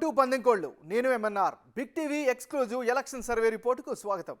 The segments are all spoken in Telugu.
వెల్కమ్ టు పందెంకోళ్ళు. నేను M N R. Big TV exclusive election survey రిపోర్టుకు స్వాగతం.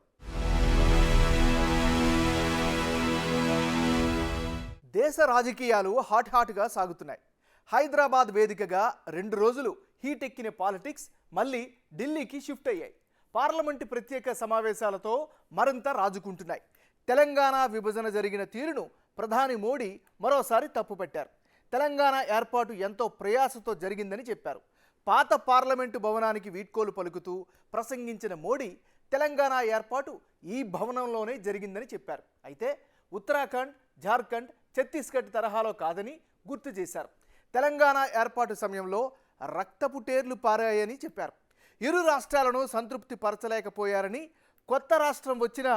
దేశ రాజకీయాలు హాట్గా సాగుతున్నాయి. హైదరాబాద్ వేదికగా 2 రోజులు హీట్ ఎక్కిన పాలిటిక్స్ మళ్ళీ ఢిల్లీకి షిఫ్ట్ అయ్యాయి. పార్లమెంటు ప్రత్యేక సమావేశాలతో మరింత రాజుకుంటున్నాయి. తెలంగాణ విభజన జరిగిన తీరును ప్రధాని మోడీ మరోసారి తప్పుపట్టారు. తెలంగాణ ఏర్పాటు ఎంతో ప్రయాసతో జరిగిందని చెప్పారు. పాత పార్లమెంటు భవనానికి వీడ్కోలు పలుకుతూ ప్రసంగించిన మోడీ తెలంగాణ ఏర్పాటు ఈ భవనంలోనే జరిగిందని చెప్పారు. అయితే ఉత్తరాఖండ్, జార్ఖండ్, ఛత్తీస్గఢ్ తరహాలో కాదని గుర్తు చేశారు. తెలంగాణ ఏర్పాటు సమయంలో రక్తపు టేర్లు పారాయని చెప్పారు. ఇరు రాష్ట్రాలను సంతృప్తి పరచలేకపోయారని, కొత్త రాష్ట్రం వచ్చిన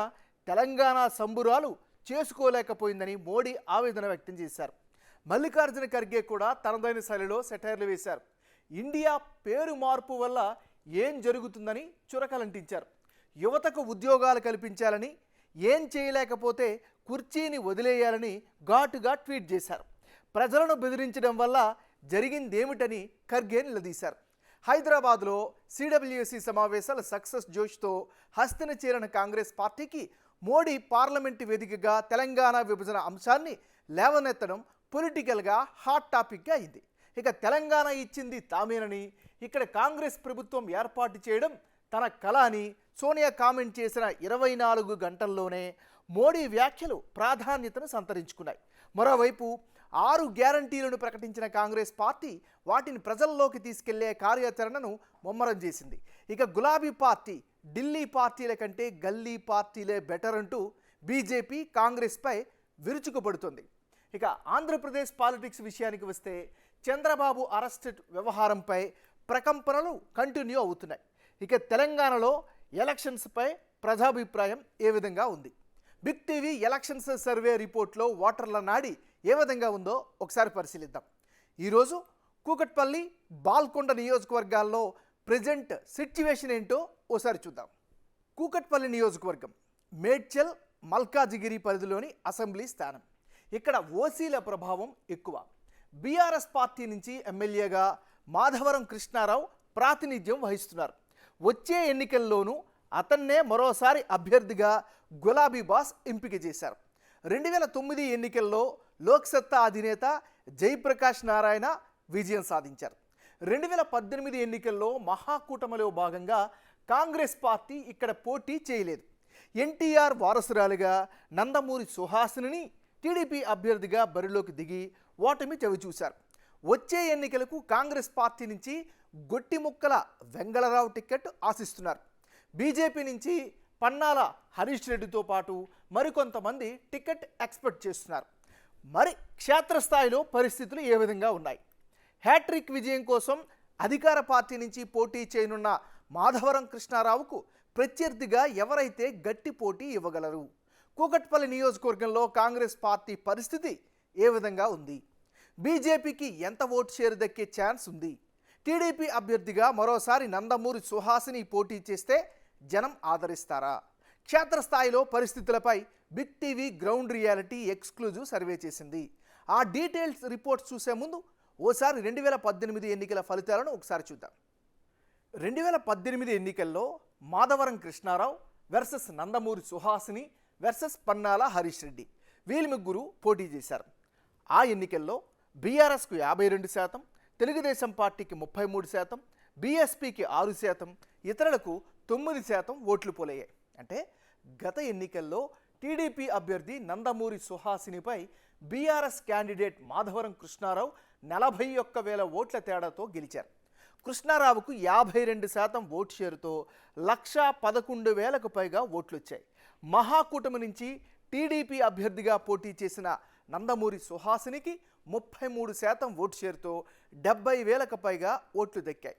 తెలంగాణ సంబురాలు చేసుకోలేకపోయిందని మోడీ ఆవేదన వ్యక్తం చేశారు. మల్లికార్జున ఖర్గే కూడా తనదైన శైలిలో సెటైర్లు వేశారు. ఇండియా పేరు మార్పు వల్ల ఏం జరుగుతుందని చురకలంటించారు. యువతకు ఉద్యోగాలు కల్పించాలని, ఏం చేయలేకపోతే కుర్చీని వదిలేయాలని ఘాటుగా ట్వీట్ చేశారు. ప్రజలను బెదిరించడం వల్ల జరిగిందేమిటని ఖర్గే నిలదీశారు. హైదరాబాద్లో సిడబ్ల్యూసి సమావేశాల సక్సెస్ జోష్తో హస్తిన చేరిన కాంగ్రెస్ పార్టీకి మోడీ పార్లమెంటు వేదికగా తెలంగాణ విభజన అంశాన్ని లేవనెత్తడం పొలిటికల్గా హాట్ టాపిక్గా అయింది. ఇక తెలంగాణ ఇచ్చింది తామేనని, ఇక్కడ కాంగ్రెస్ ప్రభుత్వం ఏర్పాటు చేయడం తన కల అని సోనియా కామెంట్ చేసిన 24 గంటల్లోనే మోడీ వ్యాఖ్యలు ప్రాధాన్యతను సంతరించుకున్నాయి. మరోవైపు 6 గ్యారంటీలను ప్రకటించిన కాంగ్రెస్ పార్టీ వాటిని ప్రజల్లోకి తీసుకెళ్లే కార్యాచరణను ముమ్మరం చేసింది. ఇక గులాబీ పార్టీ ఢిల్లీ పార్టీల కంటే గల్లీ పార్టీలే బెటర్ అంటూ బీజేపీ కాంగ్రెస్పై విరుచుకుపడుతుంది. ఇక ఆంధ్రప్రదేశ్ పాలిటిక్స్ విషయానికి వస్తే చంద్రబాబు అరెస్ట్ వ్యవహారంపై ప్రకంపనలు కంటిన్యూ అవుతున్నాయి. ఇక తెలంగాణలో ఎలక్షన్స్పై ప్రజాభిప్రాయం ఏ విధంగా ఉంది? బిగ్ టీవీ ఎలక్షన్స్ సర్వే రిపోర్ట్లో ఓటర్ల నాడి ఏ విధంగా ఉందో ఒకసారి పరిశీలిద్దాం. ఈరోజు కూకట్పల్లి, బాల్కొండ నియోజకవర్గాల్లో ప్రజెంట్ సిట్యువేషన్ ఏంటో ఓసారి చూద్దాం. కూకట్పల్లి నియోజకవర్గం మేడ్చల్, మల్కాజిగిరి పరిధిలోని అసెంబ్లీ స్థానం. ఇక్కడ ఓసీల ప్రభావం ఎక్కువ. బీఆర్ఎస్ పార్టీ నుంచి ఎమ్మెల్యేగా మాధవరం కృష్ణారావు ప్రాతినిధ్యం వహిస్తున్నారు. వచ్చే ఎన్నికల్లోనూ అతన్నే మరోసారి అభ్యర్థిగా గులాబీ బాస్ ఎంపిక చేశారు. 2009 ఎన్నికల్లో లోక్సత్తా అధినేత జయప్రకాష్ నారాయణ విజయం సాధించారు. 2018 ఎన్నికల్లో మహాకూటమిలో భాగంగా కాంగ్రెస్ పార్టీ ఇక్కడ పోటీ చేయలేదు. ఎన్టీఆర్ వారసురాలుగా నందమూరి సుహాసినిని టీడీపీ అభ్యర్థిగా బరిలోకి దిగి ఓటమి చవిచూశారు. వచ్చే ఎన్నికలకు కాంగ్రెస్ పార్టీ నుంచి గొట్టిముక్కల వెంగళరావు టికెట్ ఆశిస్తున్నారు. బీజేపీ నుంచి పన్నాల హరీష్ రెడ్డితో పాటు మరికొంతమంది టికెట్ ఎక్స్పెక్ట్ చేస్తున్నారు. మరి క్షేత్రస్థాయిలో పరిస్థితులు ఏ విధంగా ఉన్నాయి? హ్యాట్రిక్ విజయం కోసం అధికార పార్టీ నుంచి పోటీ చేయనున్న మాధవరం కృష్ణారావుకు ప్రత్యర్థిగా ఎవరైతే గట్టి పోటీ ఇవ్వగలరు? కూకట్పల్లి నియోజకవర్గంలో కాంగ్రెస్ పార్టీ పరిస్థితి ఏ విధంగా ఉంది? బీజేపీకి ఎంత ఓటు షేర్ దక్కే ఛాన్స్ ఉంది? టీడీపీ అభ్యర్థిగా మరోసారి నందమూరి సుహాసిని పోటీ చేస్తే జనం ఆదరిస్తారా? క్షేత్రస్థాయిలో పరిస్థితులపై big TV ground reality exclusive survey చేసింది. ఆ డీటెయిల్స్ రిపోర్ట్ చూసే ముందు ఓసారి 2018 ఎన్నికల ఫలితాలను ఒకసారి చూద్దాం. 2018 ఎన్నికల్లో మాధవరం కృష్ణారావు వర్సెస్ నందమూరి సుహాసిని వర్సెస్ పన్నాల హరీష్ రెడ్డి, వీళ్ళు ముగ్గురు పోటీ చేశారు. ఆ ఎన్నికల్లో బీఆర్ఎస్కు 52%, తెలుగుదేశం పార్టీకి 33%, బీఎస్పీకి 6%, ఇతరులకు 9% ఓట్లు పోలయ్యాయి. అంటే గత ఎన్నికల్లో టీడీపీ అభ్యర్థి నందమూరి సుహాసినిపై బీఆర్ఎస్ క్యాండిడేట్ మాధవరం కృష్ణారావు 41,000 ఓట్ల తేడాతో గెలిచారు. కృష్ణారావుకు 52% ఓటు షేరుతో 1,11,000కు పైగా ఓట్లొచ్చాయి. మహాకూటమి నుంచి టీడీపీ అభ్యర్థిగా పోటీ చేసిన నందమూరి సుహాసినికి 33% ఓటు షేరుతో 70,000కు పైగా ఓట్లు దక్కాయి.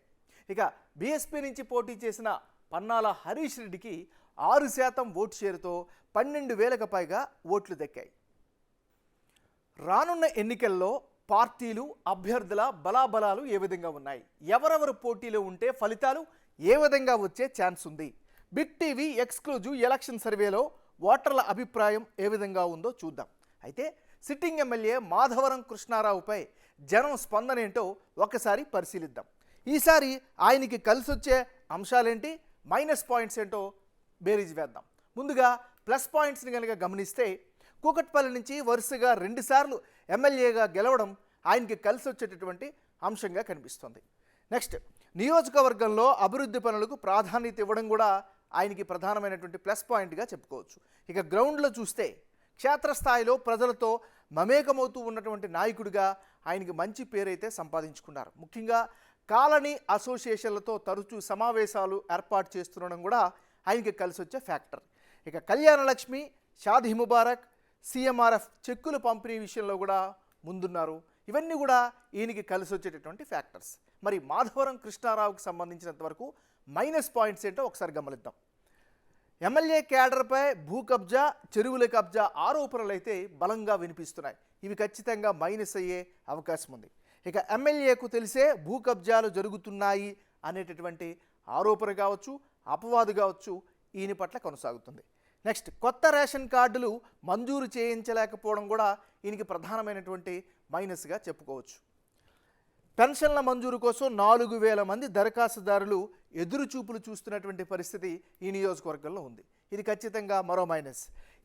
ఇక బీఎస్పీ నుంచి పోటీ చేసిన పన్నాల హరీష్ రెడ్డికి 6% ఓటు షేరుతో 12,000కు పైగా ఓట్లు దక్కాయి. రానున్న ఎన్నికల్లో పార్టీలు, అభ్యర్థుల బలాబలాలు ఏ విధంగా ఉన్నాయి? ఎవరెవరు పోటీలో ఉంటే ఫలితాలు ఏ విధంగా వచ్చే ఛాన్స్ ఉంది? బిగ్ టీవీ ఎక్స్క్లూజివ్ ఎలక్షన్ సర్వేలో ఓటర్ల అభిప్రాయం ఏ విధంగా ఉందో చూద్దాం. అయితే సిట్టింగ్ ఎమ్మెల్యే మాధవరం కృష్ణారావుపై జనం స్పందన ఏంటో ఒకసారి పరిశీలిద్దాం. ఈసారి ఆయనకి కలిసి వచ్చే అంశాలేంటి, మైనస్ పాయింట్స్ ఏంటో బేరీజ్ వేద్దాం. ముందుగా ప్లస్ పాయింట్స్ని కనుక గమనిస్తే కూకట్పల్లి నుంచి వరుసగా 2 సార్లు ఎమ్మెల్యేగా గెలవడం ఆయనకి కలిసి వచ్చేటటువంటి అంశంగా కనిపిస్తుంది. నెక్స్ట్, నియోజకవర్గంలో అభివృద్ధి పనులకు ప్రాధాన్యత ఇవ్వడం కూడా ఆయనకి ప్రధానమైనటువంటి ప్లస్ పాయింట్గా చెప్పుకోవచ్చు. ఇక గ్రౌండ్లో చూస్తే క్షేత్రస్థాయిలో ప్రజలతో మమేకమవుతూ ఉన్నటువంటి నాయకుడిగా ఆయనకి మంచి పేరైతే సంపాదించుకున్నారు. ముఖ్యంగా కాలనీ అసోసియేషన్లతో తరచూ సమావేశాలు ఏర్పాటు చేస్తుండడం కూడా ఆయనకి కలిసి వచ్చే ఫ్యాక్టర్. ఇక కళ్యాణలక్ష్మి, షాదీ ముబారక్, సీఎంఆర్ఎఫ్ చెక్కుల పంపిణీ విషయంలో కూడా ముందున్నారు. ఇవన్నీ కూడా ఈయనకి కలిసి వచ్చేటటువంటి ఫ్యాక్టర్స్. మరి మాధవరం కృష్ణారావుకి సంబంధించినంత వరకు మైనస్ పాయింట్స్ ఏంటో ఒకసారి గమనిద్దాం. ఎమ్మెల్యే క్యాడర్పై భూ కబ్జా, చెరువుల కబ్జా ఆరోపణలు అయితే బలంగా వినిపిస్తున్నాయి. ఇవి ఖచ్చితంగా మైనస్ అయ్యే అవకాశం ఉంది. ఇక ఎమ్మెల్యేకు తెలిసే భూ కబ్జాలు జరుగుతున్నాయి అనేటటువంటి ఆరోపణ కావచ్చు, అపవాదు కావచ్చు ఈయన పట్ల కొనసాగుతుంది. నెక్స్ట్, కొత్త రేషన్ కార్డులు మంజూరు చేయించలేకపోవడం కూడా ఈయనకి ప్రధానమైనటువంటి మైనస్గా చెప్పుకోవచ్చు. పెన్షన్ల మంజూరు కోసం 4,000 మంది దరఖాస్తుదారులు ఎదురుచూపులు చూస్తున్నటువంటి పరిస్థితి ఈ నియోజకవర్గంలో ఉంది. ఇది ఖచ్చితంగా మరో మైనస్.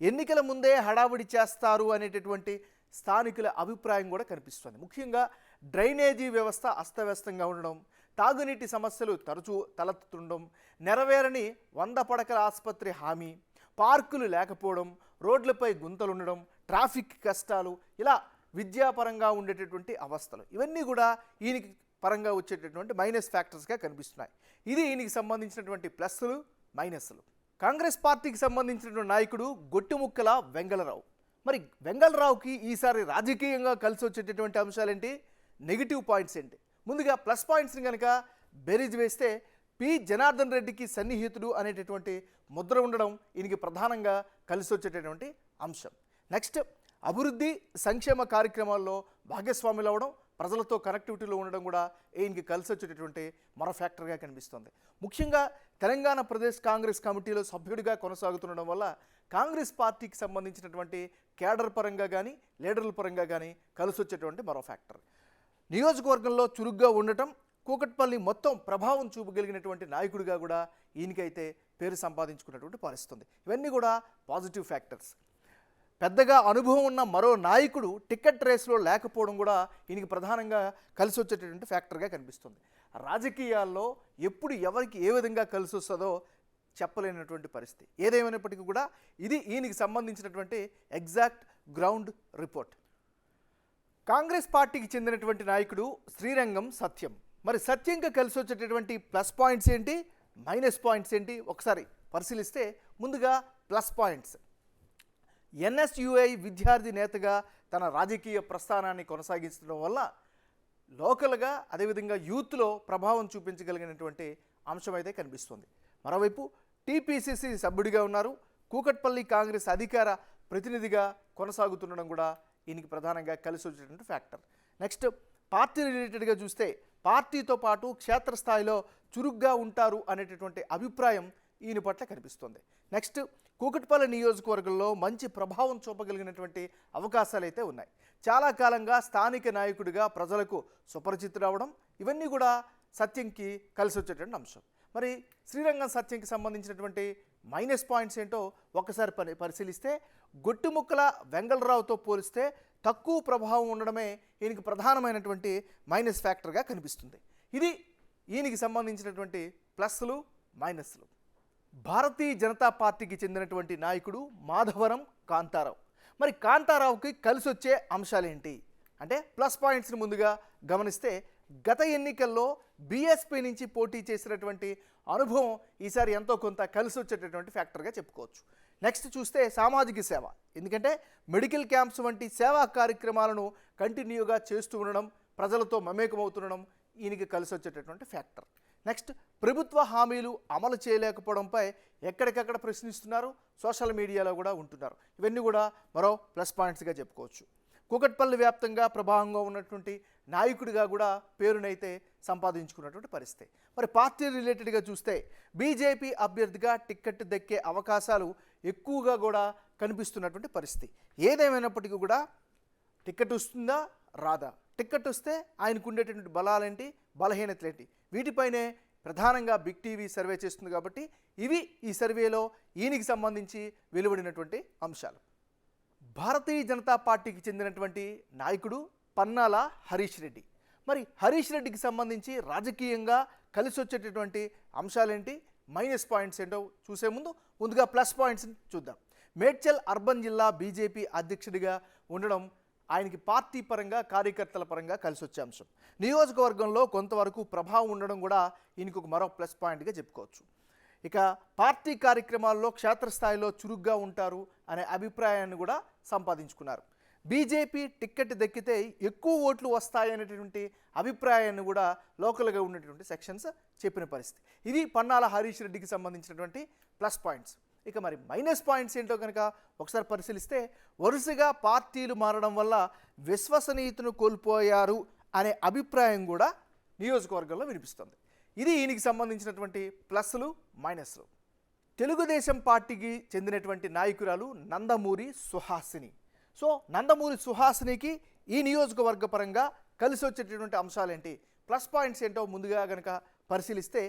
ఎన్నికల ముందే హడావుడి చేస్తారు అనేటటువంటి స్థానికుల అభిప్రాయం కూడా కనిపిస్తుంది. ముఖ్యంగా డ్రైనేజీ వ్యవస్థ అస్తవ్యస్తంగా ఉండడం, తాగునీటి సమస్యలు తరచూ తలెత్తుండడం, నెరవేరని 100 పడకల ఆసుపత్రి హామీ, పార్కులు లేకపోవడం, రోడ్లపై గుంతలుండడం, ట్రాఫిక్ కష్టాలు, ఇలా విద్యాపరంగా ఉండేటటువంటి అవస్థలు, ఇవన్నీ కూడా ఈయనకి పరంగా వచ్చేటటువంటి మైనస్ ఫ్యాక్టర్స్గా కనిపిస్తున్నాయి. ఇది ఈయనకి సంబంధించినటువంటి ప్లస్లు, మైనస్లు. కాంగ్రెస్ పార్టీకి సంబంధించినటువంటి నాయకుడు గొట్టిముక్కల వెంగళరావు. మరి వెంగళరావుకి ఈసారి రాజకీయంగా కలిసి వచ్చేటటువంటి అంశాలేంటి, నెగిటివ్ పాయింట్స్ ఏంటి? ముందుగా ప్లస్ పాయింట్స్ని కనుక బేరీజ్ వేస్తే పి జనార్దన్ రెడ్డికి సన్నిహితుడు అనేటటువంటి ముద్ర ఉండడం ఈయనకి ప్రధానంగా కలిసి వచ్చేటటువంటి అంశం. నెక్స్ట్, అభివృద్ధి సంక్షేమ కార్యక్రమాల్లో భాగస్వాములు అవ్వడం, ప్రజలతో కనెక్టివిటీలో ఉండడం కూడా ఈయనకి కలిసి వచ్చేటటువంటి మరో ఫ్యాక్టర్గా కనిపిస్తుంది. ముఖ్యంగా తెలంగాణ ప్రదేశ్ కాంగ్రెస్ కమిటీలో సభ్యుడిగా కొనసాగుతుండడం వల్ల కాంగ్రెస్ పార్టీకి సంబంధించినటువంటి కేడర్ పరంగా కానీ లీడర్ల పరంగా కానీ కలిసి వచ్చేటువంటి మరో ఫ్యాక్టర్. నియోజకవర్గంలో చురుగ్గా ఉండటం, కూకట్పల్లి మొత్తం ప్రభావం చూపగలిగినటువంటి నాయకుడిగా కూడా ఈయనకైతే పేరు సంపాదించుకున్నటువంటి పరిస్థితుంది. ఇవన్నీ కూడా పాజిటివ్ ఫ్యాక్టర్స్. పెద్దగా అనుభవం ఉన్న మరో నాయకుడు టికెట్ రేస్లో లేకపోవడం కూడా ఈయనకి ప్రధానంగా కలిసి వచ్చేటటువంటి ఫ్యాక్టర్గా కనిపిస్తుంది. రాజకీయాల్లో ఎప్పుడు ఎవరికి ఏ విధంగా కలిసి వస్తుందో చెప్పలేనటువంటి పరిస్థితి. ఏదేమైనప్పటికీ కూడా ఇది ఈయనకి సంబంధించినటువంటి ఎగ్జాక్ట్ గ్రౌండ్ రిపోర్ట్. కాంగ్రెస్ పార్టీకి చెందినటువంటి నాయకుడు శ్రీరంగం సత్యం. మరి సత్యంగా కలిసి వచ్చేటటువంటి ప్లస్ పాయింట్స్ ఏంటి, మైనస్ పాయింట్స్ ఏంటి ఒకసారి పరిశీలిస్తే ముందుగా ప్లస్ పాయింట్స్. ఎన్ఎస్యుఐ విద్యార్థి నేతగా తన రాజకీయ ప్రస్థానాన్ని కొనసాగిస్తడం వల్ల లోకల్గా అదేవిధంగా యూత్లో ప్రభావం చూపించగలిగినటువంటి అంశం అయితే కనిపిస్తుంది. మరోవైపు టీపీసీసీ సభ్యుడిగా ఉన్నారు. కూకట్పల్లి కాంగ్రెస్ అధికార ప్రతినిధిగా కొనసాగుతుండడం కూడా ఈయనకి ప్రధానంగా కలిసి వచ్చేటువంటి ఫ్యాక్టర్. నెక్స్ట్, పార్టీ రిలేటెడ్గా చూస్తే పార్టీతో పాటు క్షేత్రస్థాయిలో చురుగ్గా ఉంటారు అనేటటువంటి అభిప్రాయం ఈయన పట్ల కనిపిస్తుంది. నెక్స్ట్, కూకట్పల్లి నియోజకవర్గంలో మంచి ప్రభావం చూపగలిగినటువంటి అవకాశాలు అయితే ఉన్నాయి. చాలా కాలంగా స్థానిక నాయకుడిగా ప్రజలకు సుపరిచితుడు అవడం, ఇవన్నీ కూడా సత్యంకి కలిసి వచ్చేటువంటి అంశం. మరి శ్రీరంగం సత్యంకి సంబంధించినటువంటి మైనస్ పాయింట్స్ ఏంటో ఒక్కసారి పరిశీలిస్తే గొట్టిముక్కల వెంగళరావుతో పోలిస్తే తక్కువ ప్రభావం ఉండడమే ఈయనకి ప్రధానమైనటువంటి మైనస్ ఫ్యాక్టర్గా కనిపిస్తుంది. ఇది ఈయనకి సంబంధించినటువంటి ప్లస్లు, మైనస్లు. భారతీయ జనతా పార్టీకి చెందినటువంటి నాయకుడు మాధవరం కాంతారావు. మరి కాంతారావుకి కలిసి వచ్చే అంశాలేంటి అంటే ప్లస్ పాయింట్స్ని ముందుగా గమనిస్తే గత ఎన్నికల్లో బీఎస్పీ నుంచి పోటీ చేసినటువంటి అనుభవం ఈసారి ఎంతో కొంత కలిసి వచ్చేటటువంటి ఫ్యాక్టర్గా చెప్పుకోవచ్చు. నెక్స్ట్ చూస్తే సామాజిక సేవ, ఎందుకంటే మెడికల్ క్యాంప్స్ వంటి సేవా కార్యక్రమాలను కంటిన్యూగా చేస్తూ ఉండడం, ప్రజలతో మమేకమవుతుండడం ఈయనకి కలిసి వచ్చేటటువంటి ఫ్యాక్టర్. నెక్స్ట్, ప్రభుత్వ హామీలు అమలు చేయలేకపోవడంపై ఎక్కడికక్కడ ప్రశ్నిస్తున్నారు, సోషల్ మీడియాలో కూడా ఉంటున్నారు. ఇవన్నీ కూడా మరో ప్లస్ పాయింట్స్గా చెప్పుకోవచ్చు. కూకట్పల్లి వ్యాప్తంగా ప్రభావంగా ఉన్నటువంటి నాయకుడిగా కూడా పేరునైతే సంపాదించుకున్నటువంటి పరిస్థితి. మరి పార్టీ రిలేటెడ్గా చూస్తే బీజేపీ అభ్యర్థిగా టిక్కెట్ దక్కే అవకాశాలు ఎక్కువగా కూడా కనిపిస్తున్నటువంటి పరిస్థితి. ఏదేమైనప్పటికీ కూడా టిక్కెట్ వస్తుందా రాదా, టిక్కెట్ వస్తే ఆయనకు ఉండేటువంటి బలాలేంటి, బలహీనతలేంటి, వీటిపైనే ప్రధానంగా బిగ్ టీవీ సర్వే చేస్తుంది కాబట్టి ఇవి ఈ సర్వేలో ఈయనకి సంబంధించి వెలువడినటువంటి అంశాలు. భారతీయ జనతా పార్టీకి చెందినటువంటి నాయకుడు పన్నాల హరీష్ రెడ్డి. మరి హరీష్ రెడ్డికి సంబంధించి రాజకీయంగా కలిసి వచ్చేటటువంటి అంశాలేంటి, మైనస్ పాయింట్స్ ఏంటో చూసే ముందుగా ప్లస్ పాయింట్స్ చూద్దాం. మేడ్చల్ అర్బన్ జిల్లా బీజేపీ అధ్యక్షుడిగా ఉండడం ఆయనకి పార్టీ పరంగా కార్యకర్తల పరంగా కలిసి వచ్చే అంశం. నియోజకవర్గంలో కొంతవరకు ప్రభావం ఉండడం కూడా ఈయనకు ఒక మరో ప్లస్ పాయింట్గా చెప్పుకోవచ్చు. ఇక పార్టీ కార్యక్రమాల్లో క్షేత్రస్థాయిలో చురుగ్గా ఉంటారు అనే అభిప్రాయాన్ని కూడా సంపాదించుకున్నారు. బీజేపీ టిక్కెట్ దక్కితే ఎక్కువ ఓట్లు వస్తాయనేటువంటి అభిప్రాయాన్ని కూడా లోకల్గా ఉన్నటువంటి సెక్షన్స్ చెప్పిన పరిస్థితి. ఇది పన్నాల హరీష్ రెడ్డికి సంబంధించినటువంటి ప్లస్ పాయింట్స్. ఇక మరి మైనస్ పాయింట్స్ ఏంటో కనుక ఒకసారి పరిశీలిస్తే, వరుసగా పార్టీలు మారడం వల్ల విశ్వసనీయతను కోల్పోయారు అనే అభిప్రాయం కూడా నియోజకవర్గంలో వినిపిస్తుంది. ఇది ఈయనకి సంబంధించినటువంటి ప్లస్లు మైనస్లు. తెలుగుదేశం పార్టీకి చెందినటువంటి నాయకురాలు నందమూరి సుహాసిని. సో నందమూరి సుహాసినికి ఈ నియోజకవర్గ పరంగా కలిసి వచ్చేటటువంటి అంశాలేంటి, ప్లస్ పాయింట్స్ ఏంటో ముందుగా కనుక పరిశీలిస్తే,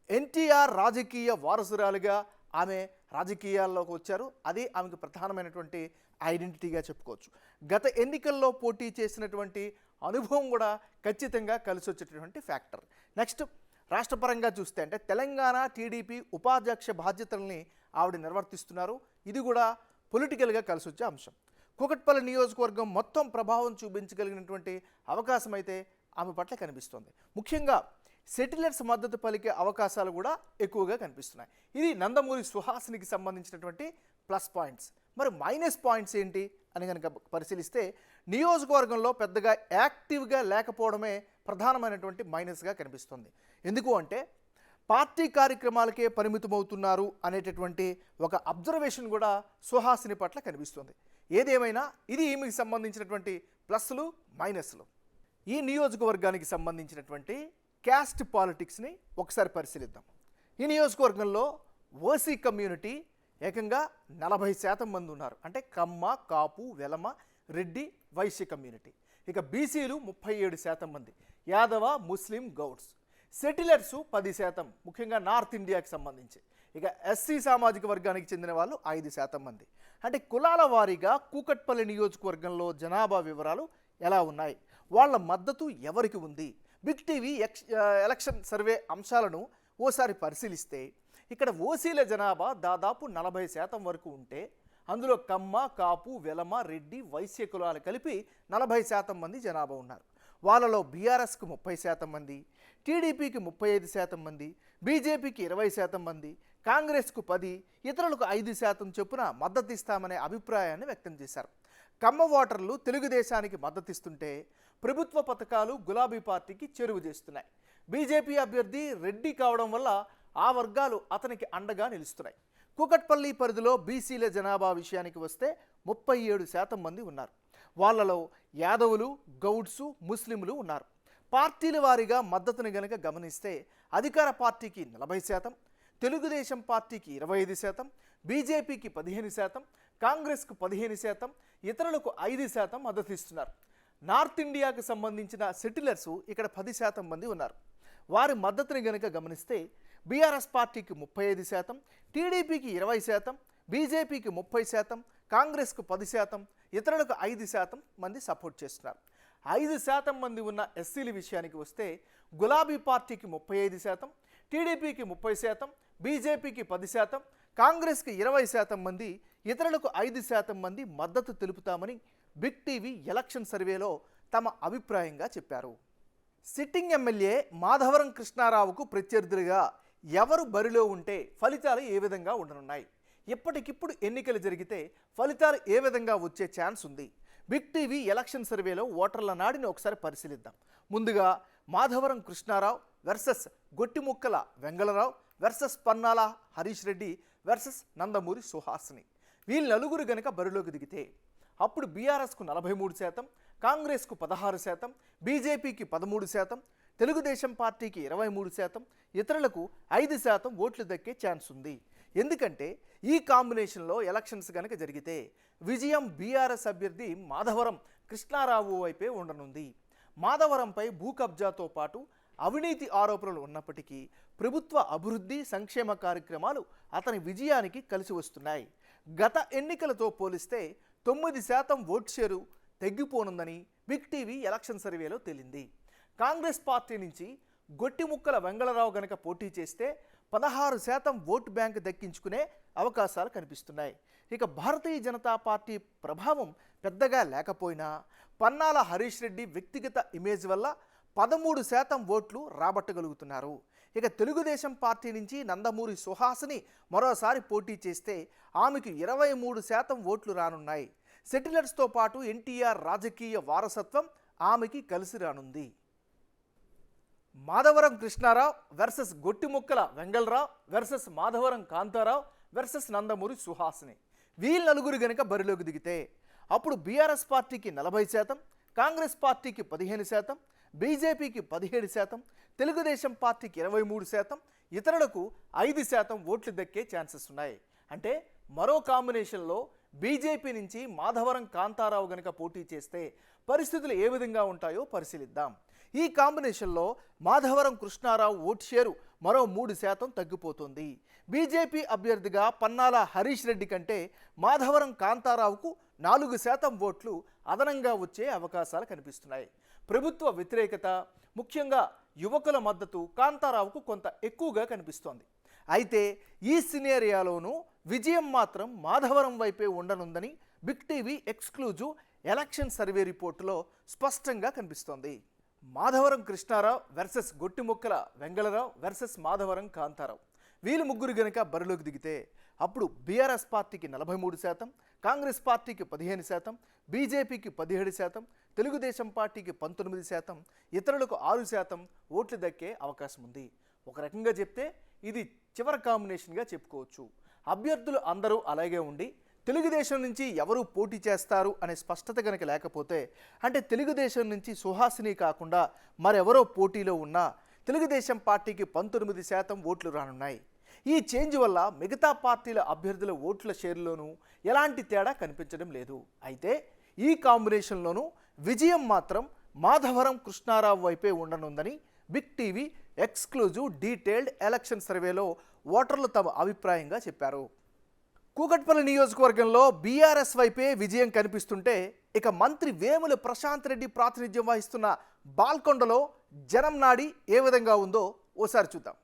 ఎన్టీఆర్ రాజకీయ వారసురాలుగా ఆమె రాజకీయాల్లోకి వచ్చారు. అది ఆమెకు ప్రధానమైనటువంటి ఐడెంటిటీగా చెప్పుకోవచ్చు. గత ఎన్నికల్లో పోటీ చేసినటువంటి అనుభవం కూడా ఖచ్చితంగా కలిసి వచ్చేటటువంటి ఫ్యాక్టర్. నెక్స్ట్ రాష్ట్రపరంగా చూస్తే అంటే తెలంగాణ టీడీపీ ఉపాధ్యక్ష బాధ్యతల్ని ఆవిడ నిర్వర్తిస్తున్నారు. ఇది కూడా పొలిటికల్గా కలిసి వచ్చే అంశం. కూకట్పల్లి నియోజకవర్గం మొత్తం ప్రభావం చూపించగలిగినటువంటి అవకాశం అయితే ఆమె పట్ల కనిపిస్తుంది. ముఖ్యంగా సెటిలర్స్ మద్దతు పలికే అవకాశాలు కూడా ఎక్కువగా కనిపిస్తున్నాయి. ఇది నందమూరి సుహాసినికి సంబంధించినటువంటి ప్లస్ పాయింట్స్. మరి మైనస్ పాయింట్స్ ఏంటి అని కనుక పరిశీలిస్తే, నియోజకవర్గంలో పెద్దగా యాక్టివ్గా లేకపోవడమే ప్రధానమైనటువంటి మైనస్గా కనిపిస్తుంది. ఎందుకు అంటే పార్టీ కార్యక్రమాలకే పరిమితమవుతున్నారు అనేటటువంటి ఒక అబ్జర్వేషన్ కూడా సుహాసిని పట్ల కనిపిస్తుంది. ఏదేమైనా ఇది ఈమెకి సంబంధించినటువంటి ప్లస్లు మైనస్లు. ఈ నియోజకవర్గానికి సంబంధించినటువంటి క్యాస్ట్ పాలిటిక్స్ని ఒకసారి పరిశీలిద్దాం. ఈ నియోజకవర్గంలో ఓసీ కమ్యూనిటీ ఏకంగా 40% మంది ఉన్నారు. అంటే కమ్మ, కాపు, వెలమ, రెడ్డి, వైశ్య కమ్యూనిటీ. ఇక బీసీలు 37% మంది, యాదవ, ముస్లిం, గౌడ్స్. సెటిలర్సు 10%, ముఖ్యంగా నార్త్ ఇండియాకి సంబంధించి. ఇక ఎస్సీ సామాజిక వర్గానికి చెందిన వాళ్ళు 5% మంది. అంటే కులాల వారీగా కూకట్పల్లి నియోజకవర్గంలో జనాభా వివరాలు ఎలా ఉన్నాయి, వాళ్ళ మద్దతు ఎవరికి ఉంది, బిగ్ టీవీ ఎలక్షన్ సర్వే అంశాలను ఓసారి పరిశీలిస్తే, ఇక్కడ ఓసీల జనాభా దాదాపు 40% వరకు ఉంటే అందులో కమ్మ, కాపు, వెలమ, రెడ్డి, వైశ్య కులాలు కలిపి 40% మంది జనాభా ఉన్నారు. వాళ్ళలో బీఆర్ఎస్కు 30% మంది, టీడీపీకి 35% మంది, బీజేపీకి 20% మంది, కాంగ్రెస్కు 10, ఇతరులకు 5% చొప్పున మద్దతు ఇస్తామనే అభిప్రాయాన్ని వ్యక్తం చేశారు. కమ్మ ఓటర్లు తెలుగుదేశానికి మద్దతిస్తుంటే ప్రభుత్వ పథకాలు గులాబీ పార్టీకి చెరువు చేస్తున్నాయి. బీజేపీ అభ్యర్థి రెడ్డి కావడం వల్ల ఆ వర్గాలు అతనికి అండగా నిలుస్తున్నాయి. కూకట్పల్లి పరిధిలో బీసీల జనాభా విషయానికి వస్తే 37% మంది ఉన్నారు. వాళ్ళలో యాదవులు, గౌడ్సు, ముస్లింలు ఉన్నారు. పార్టీల వారీగా మద్దతుని గనక గమనిస్తే అధికార పార్టీకి 40%, తెలుగుదేశం పార్టీకి 25%, బీజేపీకి 15%, కాంగ్రెస్కు 15%, ఇతరులకు 5% మద్దతు ఇస్తున్నారు. నార్త్ ఇండియాకు సంబంధించిన సెటిలర్సు ఇక్కడ 10% మంది ఉన్నారు. వారి మద్దతుని గనక గమనిస్తే బీఆర్ఎస్ పార్టీకి 35%, టీడీపీకి 20%, బీజేపీకి 30%, కాంగ్రెస్కు 10%, ఇతరులకు 5% మంది సపోర్ట్ చేస్తున్నారు. 5% మంది ఉన్న ఎస్సీల విషయానికి వస్తే గులాబీ పార్టీకి 35%, టీడీపీకి 30%, బీజేపీకి 10%, కాంగ్రెస్కి 20% మంది, ఇతరులకు 5% మంది మద్దతు తెలుపుతామని బిగ్ టీవీ ఎలక్షన్ సర్వేలో తమ అభిప్రాయంగా చెప్పారు. సిట్టింగ్ ఎమ్మెల్యే మాధవరం కృష్ణారావుకు ప్రత్యర్థులుగా ఎవరు బరిలో ఉంటే ఫలితాలు ఏ విధంగా ఉండనున్నాయి, ఇప్పటికిప్పుడు ఎన్నికలు జరిగితే ఫలితాలు ఏ విధంగా వచ్చే ఛాన్స్ ఉంది, బిగ్ టీవీ ఎలక్షన్ సర్వేలో ఓటర్ల నాడిని ఒకసారి పరిశీలిద్దాం. ముందుగా Madhavaram Krishnarao versus Gottimukkala Vengala Rao versus Pannala Harish Reddy versus Nandamuri Suhasini. వీళ్ళు నలుగురు గనక బరిలోకి దిగితే అప్పుడు బీఆర్ఎస్కు 43%, కాంగ్రెస్కు 16%, బీజేపీకి 13%, తెలుగుదేశం పార్టీకి 23%, ఇతరులకు 5% ఓట్లు దక్కే ఛాన్స్ ఉంది. ఎందుకంటే ఈ కాంబినేషన్లో ఎలక్షన్స్ కనుక జరిగితే విజయం బీఆర్ఎస్ అభ్యర్థి మాధవరం కృష్ణారావు వైపే ఉండనుంది. మాధవరంపై భూ కబ్జాతో పాటు అవినీతి ఆరోపణలు ఉన్నప్పటికీ ప్రభుత్వ అభివృద్ధి సంక్షేమ కార్యక్రమాలు అతని విజయానికి కలిసి వస్తున్నాయి. గత ఎన్నికలతో పోలిస్తే 9% ఓటు షేరు తగ్గిపోనుందని బిగ్ టీవీ ఎలక్షన్ సర్వేలో తేలింది. కాంగ్రెస్ పార్టీ నుంచి గొట్టిముక్కల వెంగళరావు గనక పోటీ చేస్తే 16% ఓటు బ్యాంక్ దక్కించుకునే అవకాశాలు కనిపిస్తున్నాయి. ఇక భారతీయ జనతా పార్టీ ప్రభావం పెద్దగా లేకపోయినా పన్నాల హరీష్ రెడ్డి వ్యక్తిగత ఇమేజ్ వల్ల 13% ఓట్లు రాబట్టగలుగుతున్నారు. ఇక తెలుగుదేశం పార్టీ నుంచి నందమూరి సుహాసిని మరోసారి పోటీ చేస్తే ఆమెకు 23% ఓట్లు రానున్నాయి. సెటిలర్స్తో పాటు ఎన్టీఆర్ రాజకీయ వారసత్వం ఆమెకి కలిసి రానుంది. Madhavaram Krishnarao versus Gottimukkala Vengala Rao versus Madhavaram Kantha Rao versus Nandamuri Suhasini. వీళ్ళ నలుగురు గనక బరిలోకి దిగితే అప్పుడు బీఆర్ఎస్ పార్టీకి 40%, కాంగ్రెస్ పార్టీకి 15%, బీజేపీకి 17%, తెలుగుదేశం పార్టీకి 23%, ఇతరులకు 5% ఓట్లు దక్కే ఛాన్సెస్ ఉన్నాయి. అంటే మరో కాంబినేషన్లో బీజేపీ నుంచి మాధవరం కాంతారావు గనక పోటీ చేస్తే పరిస్థితులు ఏ విధంగా ఉంటాయో పరిశీలిద్దాం. ఈ కాంబినేషన్లో మాధవరం కృష్ణారావు ఓటు షేరు మరో 3% తగ్గిపోతుంది. బీజేపీ అభ్యర్థిగా పన్నాల హరీష్ రెడ్డి కంటే మాధవరం కాంతారావుకు 4% ఓట్లు అదనంగా వచ్చే అవకాశాలు కనిపిస్తున్నాయి. ప్రభుత్వ వ్యతిరేకత, ముఖ్యంగా యువకుల మద్దతు కాంతారావుకు కొంత ఎక్కువగా కనిపిస్తోంది. అయితే ఈ సినేరియాలోనూ విజయం మాత్రం మాధవరం వైపే ఉండనుందని big TV exclusive election survey రిపోర్టులో స్పష్టంగా కనిపిస్తోంది. మాధవరం కృష్ణారావు వర్సెస్ గొట్టిముక్కల వెంగళరావు వర్సెస్ మాధవరం కాంతారావు వీళ్ళు ముగ్గురు గనక బరిలోకి దిగితే అప్పుడు బీఆర్ఎస్ పార్టీకి 43%, కాంగ్రెస్ పార్టీకి 15%, బీజేపీకి 17%, తెలుగుదేశం పార్టీకి 19%, ఇతరులకు 6% ఓట్లు దక్కే అవకాశం ఉంది. ఒక రకంగా చెప్తే ఇది చివరి కాంబినేషన్గా చెప్పుకోవచ్చు. అభ్యర్థులు అందరూ అలాగే ఉండి తెలుగుదేశం నుంచి ఎవరు పోటీ చేస్తారు అనే స్పష్టత కనుక లేకపోతే, అంటే తెలుగుదేశం నుంచి సుహాసిని కాకుండా మరెవరో పోటీలో ఉన్నా తెలుగుదేశం పార్టీకి 19% ఓట్లు రానున్నాయి. ఈ చేంజ్ వల్ల మిగతా పార్టీల అభ్యర్థుల ఓట్ల షేర్లోనూ ఎలాంటి తేడా కనిపించడం లేదు. అయితే ఈ కాంబినేషన్లోనూ విజయం మాత్రం మాధవరం కృష్ణారావు వైపే ఉండనుందని big TV exclusive detailed election సర్వేలో ఓటర్లు తమ అభిప్రాయంగా చెప్పారు. కూకట్పల్లి నియోజకవర్గంలో బీఆర్ఎస్ వైపే విజయం కనిపిస్తుంటే, ఇక మంత్రి వేముల ప్రశాంత్ రెడ్డి ప్రాతినిధ్యం వహిస్తున్న బాల్కొండలో జనం నాడి ఏ విధంగా ఉందో ఓసారి చూద్దాం.